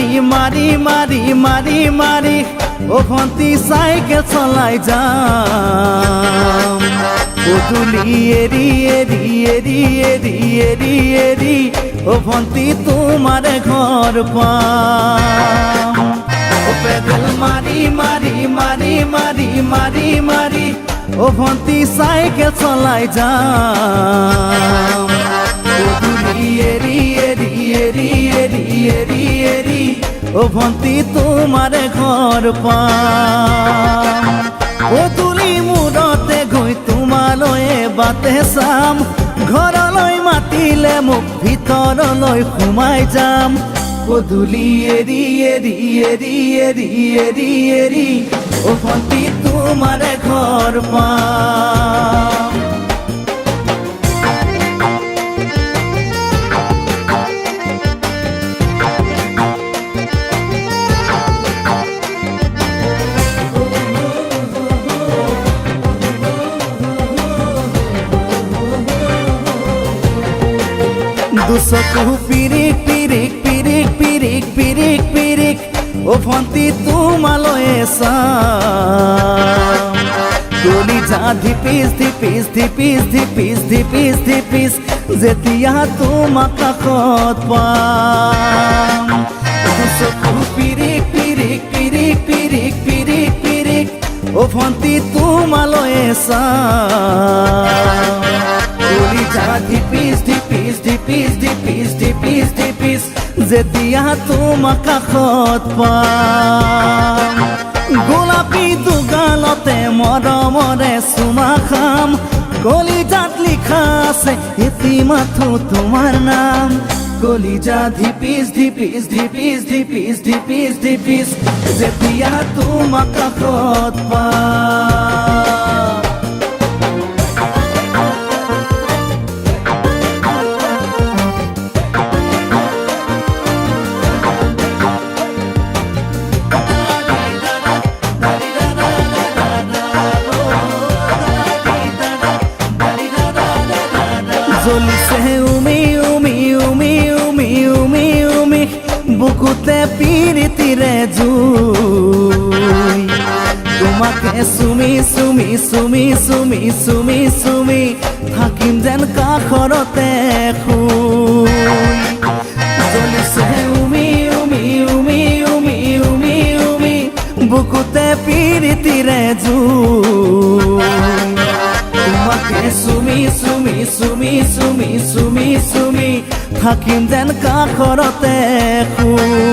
মারি মারি মারি মারি ও ভন্তি সাইকেল চলাই যাম পদুলি এরি এরি এরি এরি এরি এরি ও ভন্তি তোমার ঘর পাম ও পেদল মারি মারি মারি মারি মারি মারি ও ভন্তি সাইকেল চলাই যাম পদুলি এরি এরি এরি এরি এরি এরি ও ভন্তি তোমার ঘর পাম পদুলি মূৰতে গৈ তোমালৈয়ে বাটে চাম ঘৰলৈ মাতিলে মোক ভিতৰলৈ সোমাই যাম পদুলি এৰি এৰি এৰি এৰি এৰি এৰি ও ভন্তি তোমাৰ ঘৰ পাম দুচকু পিৰিক পিৰিক পিৰিক পিৰিক পিৰিক পিৰিক ও ভন্তি তোমালৈয়ে চাম কলিজা ধিপিস ধিপিস ধিপিস ধিপিস ধিপিস ধিপিস যেতিয়া তোমাক কাষত পাম দুচকু পিৰিক পিৰিক পিৰিক পিৰিক পিৰিক পিৰিক ও ভন্তি তোমালৈয়ে চাম কলিজা ধিপিস ধিপিস ধিপিস ধিপিস ধিপিস ধিপিস যেতিয়া তোমাক কাষত পাম গোলাপী দুগালতে মৰমৰে চুমা খাম কলিজাত লিখা আছে এটি মাথো তোমাৰ নাম কলিজা ধিপিস ধিপিস ধিপিস ধিপিস ধিপিস ধিপিস যেতিয়া তোমাক কাষত পাম জ্বলিছে উমি উমি উমি উমি উমি উমি বুকুতে পিৰিতিৰে জুই তোমাকে চুমি চুমি চুমি চুমি চুমি চুমি থাকিম যেন কাষৰতে শুই জ্বলিছে উমি উমি উমি উমি উমি উমি বুকুতে পিৰিতিৰে জুই তোমাকে চুমি চুমি চুমি চুমি চুমি চুমি থাকিম যেন কাষৰতে শুই